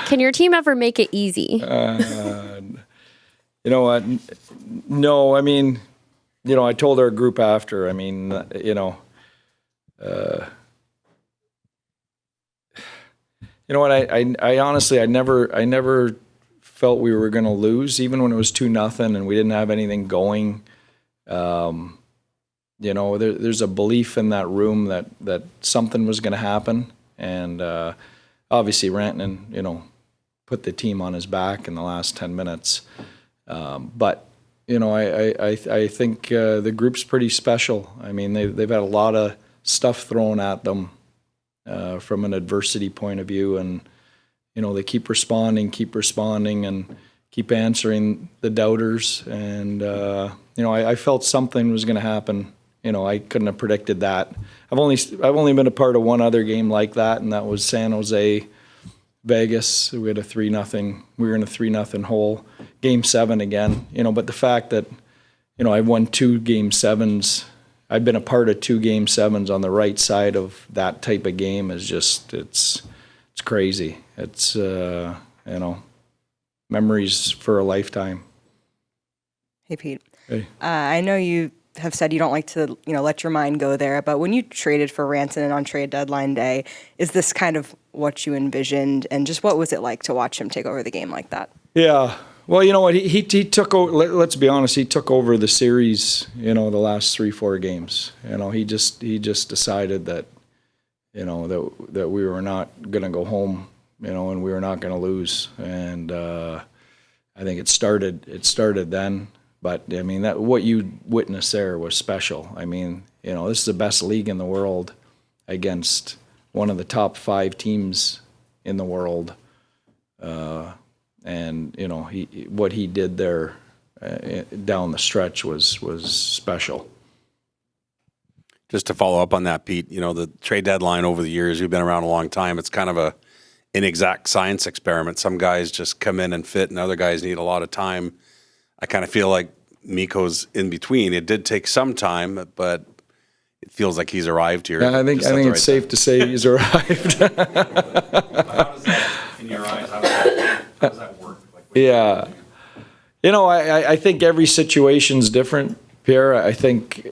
Can your team ever make it easy? You know what? No, I mean, you know, I told our group after, I mean, you know what, I honestly, I never felt we were going to lose, even when it was 2-0 and we didn't have anything going. You know, there's a belief in that room that something was going to happen. And obviously Ranton, you know, put the team on his back in the last 10 minutes. But, you know, I think the group's pretty special. I mean, they've had a lot of stuff thrown at them from an adversity point of view. And, you know, they keep responding and keep answering the doubters. And, you know, I felt something was going to happen. You know, I couldn't have predicted that. I've only been a part of one other game like that, and that was San Jose, Vegas. We had a 3-0. We were in a 3-0 hole. Game 7 again. You know, but the fact that, you know, I won 2 Game 7s. I've been a part of 2 Game 7s on the right side of that type of game is just it's crazy. It's you know, memories for a lifetime. Hey Pete. Hey. I know you have said you don't like to, you know, let your mind go there, but when you traded for Ranton on trade deadline day, is this kind of what you envisioned? And just what was it like to watch him take over the game like that? Yeah. Well, you know what, he took over, let's be honest, he took over the series, you know, the last 3-4 games. You know, he just decided that, you know, that we were not going to go home, you know, and we were not going to lose. And I think it started then. But, I mean, that what you witnessed there was special. I mean, you know, this is the best league in the world against one of the top 5 teams in the world. And, you know, what he did there down the stretch was special. Just to follow up on that, Pete, you know, the trade deadline over the years, we've been around a long time. It's kind of an inexact science experiment. Some guys just come in and fit, and other guys need a lot of time. I kind of feel like Mikko's in between. It did take some time, but it feels like he's arrived here. Yeah, I think it's safe to say he's arrived. How does that, in your eyes, how does that work? Yeah. You know, I think every situation's different, Pierre. I think,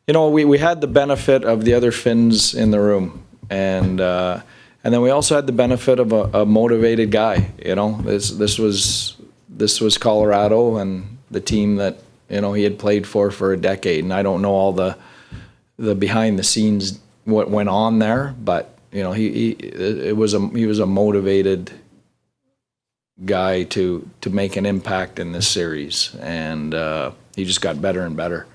you know, we had the benefit of the other Finns in the room. And then we also had the benefit of a motivated guy. You know, this was Colorado and the team that, you know, he had played for a decade. And I don't know all the behind the scenes what went on there, but you know, he was a motivated guy to make an impact in this series, and he just got better and better.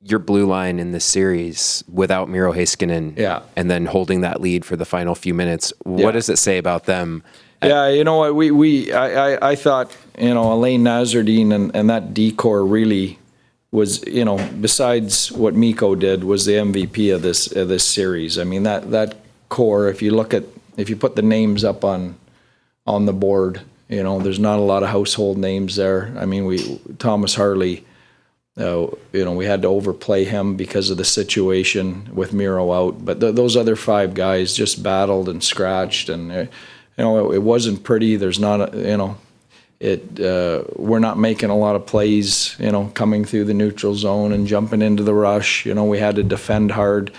Your blue line in this series without Miro Heiskanen, yeah, and then holding that lead for the final few minutes. What does it say about them? Yeah, you know what, I thought, you know, Alain Nazardine and that decor really was, you know, besides what Mikko did, was the MVP of this series. I mean, that core, if you put the names up on the board, you know, there's not a lot of household names there. I mean, Thomas Harley, you know, we had to overplay him because of the situation with Miro out, but those other 5 guys just battled and scratched, and you know, it wasn't pretty. There's not, you know, we're not making a lot of plays, you know, coming through the neutral zone and jumping into the rush. You know, we had to defend hard.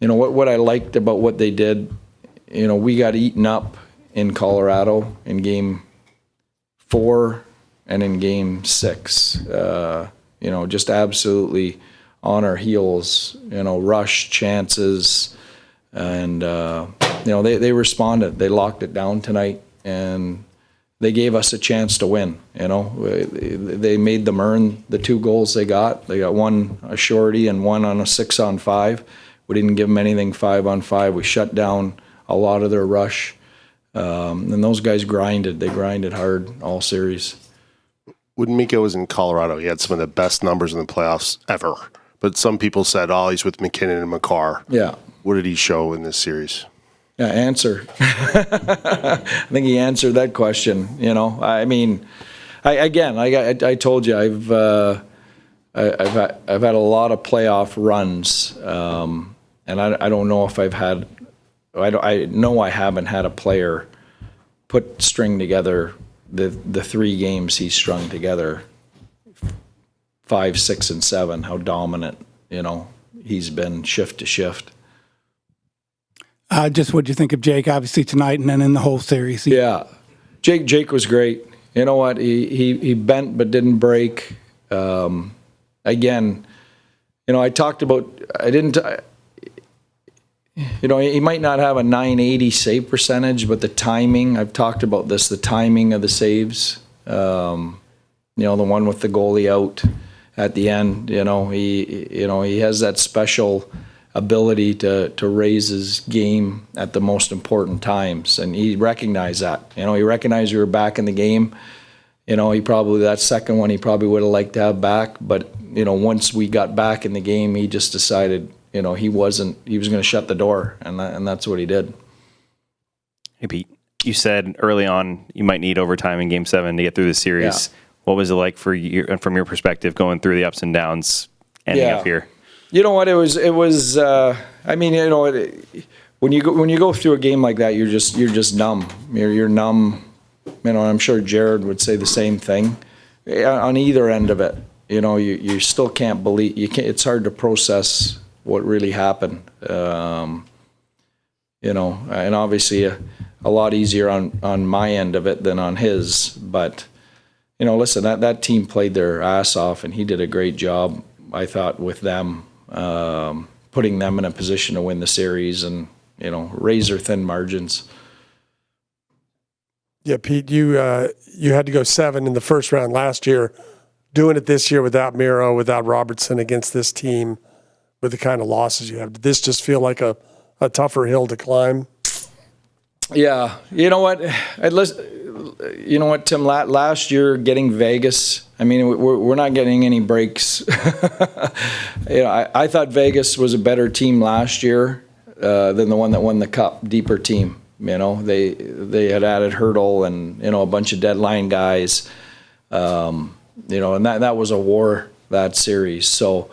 You know, what I liked about what they did, you know, we got eaten up in Colorado in Game 4 and in Game 6. You know, just absolutely on our heels, you know, rush chances. And, you know, they responded. They locked it down tonight, and they gave us a chance to win. You know, they made them earn the 2 goals they got. They got one a shorty and one on a 6-on-5. We didn't give them anything 5-on-5. We shut down a lot of their rush. And those guys grinded. They grinded hard all series. When Mikko was in Colorado, he had some of the best numbers in the playoffs ever. But some people said, oh, he's with McKinnon and Makar. Yeah. What did he show in this series? Yeah, answer. I think he answered that question. You know, I mean, I told you I've had a lot of playoff runs, and I don't know if I've had I know I haven't had a player string together the 3 games he's strung together, 5, 6, and 7. How dominant, he's been shift to shift. Just what do you think of Jake? Obviously tonight, and then in the whole series. Yeah, Jake was great. You know what? He bent but didn't break. Again, I talked about. He might not have a 980 save percentage, but the timing. I've talked about this. The timing of the saves. The one with the goalie out at the end. He has that special ability to raise his game at the most important times, and he recognized that. He recognized we were back in the game. He probably, that second one he probably would have liked to have back, but once we got back in the game, he just decided he was going to shut the door, and that's what he did. Hey Pete, you said early on you might need overtime in Game 7 to get through the series. Yeah. What was it like for you, from your perspective, going through the ups and downs, ending up here? You know what? It was. When you go through a game like that, you're just numb. You're numb. I'm sure Jared would say the same thing. On either end of it, you still can't believe. It's hard to process what really happened. And obviously a lot easier on my end of it than on his. But listen, that team played their ass off, and he did a great job, I thought, with them. Putting them in a position to win the series, and razor thin margins. Yeah, Pete, you had to go 7 in the first round last year. Doing it this year without Miro, without Robertson against this team, with the kind of losses you have, did this just feel like a tougher hill to climb? Yeah, you know what, Tim? Last year, getting Vegas. We're not getting any breaks. I thought Vegas was a better team last year than the one that won the cup. Deeper team. They had added Hurdle and a bunch of deadline guys. And that was a war, that series. So,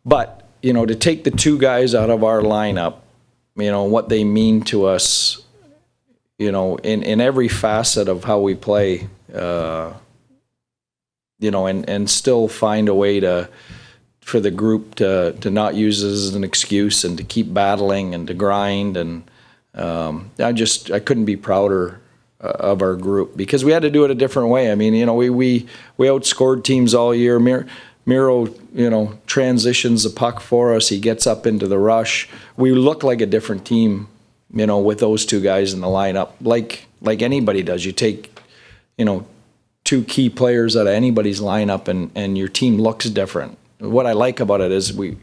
but to take the 2 guys out of our lineup, what they mean to us. In every facet of how we play, and still find a way for the group to not use this as an excuse and to keep battling and to grind. And I couldn't be prouder of our group, because we had to do it a different way. We outscored teams all year. Miro, transitions the puck for us. He gets up into the rush. We look like a different team. With those 2 guys in the lineup, like anybody does. You take, 2 key players out of anybody's lineup, and your team looks different. What I like about it is we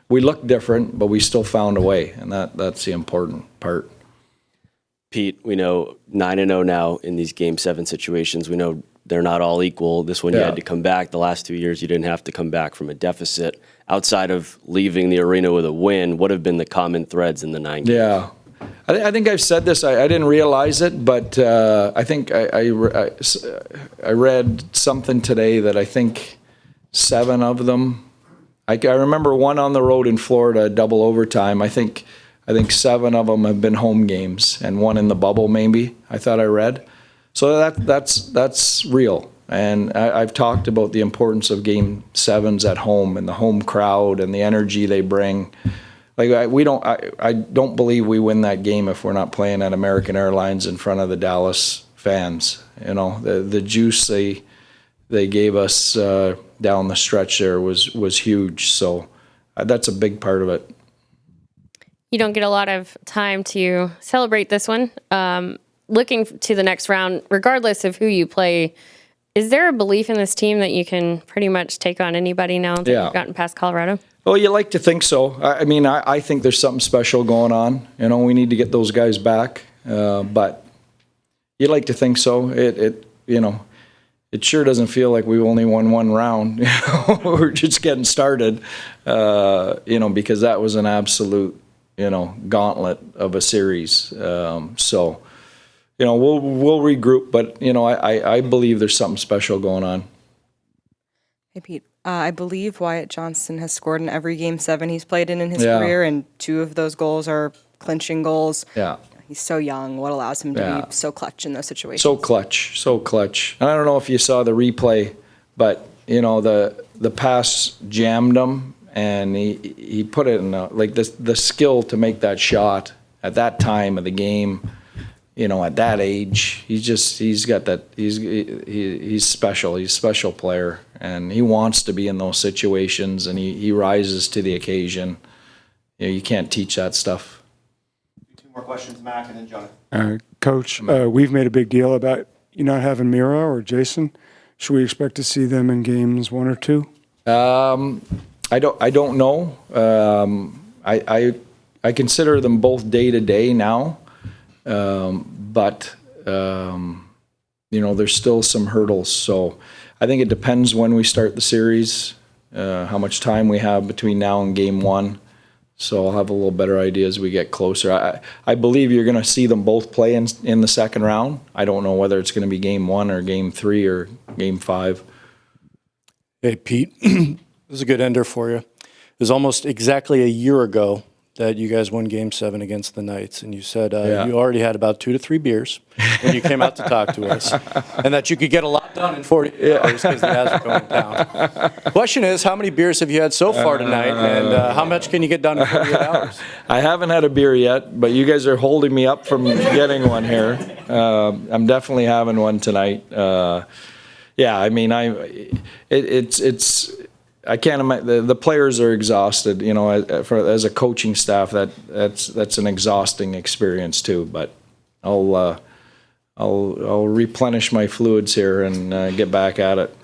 look different, but we still found a way, and that's the important part. Pete, we know 9-0 now in these Game 7 situations. We know they're not all equal. This one you had to come back. The last 2 years you didn't have to come back from a deficit. Outside of leaving the arena with a win, what have been the common threads in the 9 games? Yeah. I think I've said this. I didn't realize it, but I think I read something today that I think 7 of them. I remember one on the road in Florida, double overtime. I think 7 of them have been home games, and 1 in the bubble, maybe. I thought I read. So that's real. And I've talked about the importance of Game 7s at home, and the home crowd and the energy they bring. I don't believe we win that game if we're not playing at American Airlines in front of the Dallas fans. The juice they gave us down the stretch there was huge. So that's a big part of it. You don't get a lot of time to celebrate this one. Looking to the next round, regardless of who you play, is there a belief in this team that you can pretty much take on anybody now that you've gotten past Colorado? Well, you like to think so. I think there's something special going on. We need to get those guys back. But you like to think so. It sure doesn't feel like we've only won 1 round. We're just getting started. Because that was an absolute, gauntlet of a series. So, we'll regroup. But I believe there's something special going on. Hey, Pete. I believe Wyatt Johnston has scored in every Game 7 he's played in his career, and 2 of those goals are clinching goals. Yeah. He's so young. What allows him to be so clutch in those situations? So clutch. And I don't know if you saw the replay, but the pass jammed him, and he put it in the skill to make that shot at that time of the game. At that age, he's got that. He's special. He's a special player, and he wants to be in those situations, and he rises to the occasion. You can't teach that stuff. Two more questions, Mac, and then Jonathan. Coach, we've made a big deal about you not having Miro or Jason. Should we expect to see them in games 1 or 2? I don't know. I consider them both day to day now, but there's still some hurdles. So I think it depends when we start the series, how much time we have between now and game 1. So I'll have a little better idea as we get closer. I believe you're going to see them both play in the second round. I don't know whether it's going to be game 1 or game 3 or game 5. Hey, Pete, this is a good ender for you. It was almost exactly a year ago that you guys won Game 7 against the Knights, and you said you already had about 2 to 3 beers when you came out to talk to us, and that you could get a lot done in 40 hours because the Avs are going down. Question is, how many beers have you had so far tonight, and how much can you get done in 48 hours? I haven't had a beer yet, but you guys are holding me up from getting one here. I'm definitely having one tonight. I can't imagine. The players are exhausted. As a coaching staff, that's an exhausting experience too. But I'll replenish my fluids here and get back at it.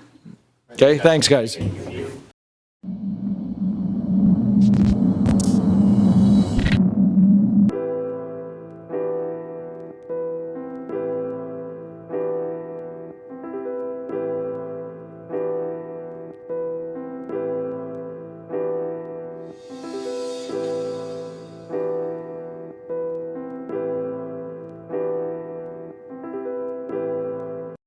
Okay, thanks, guys.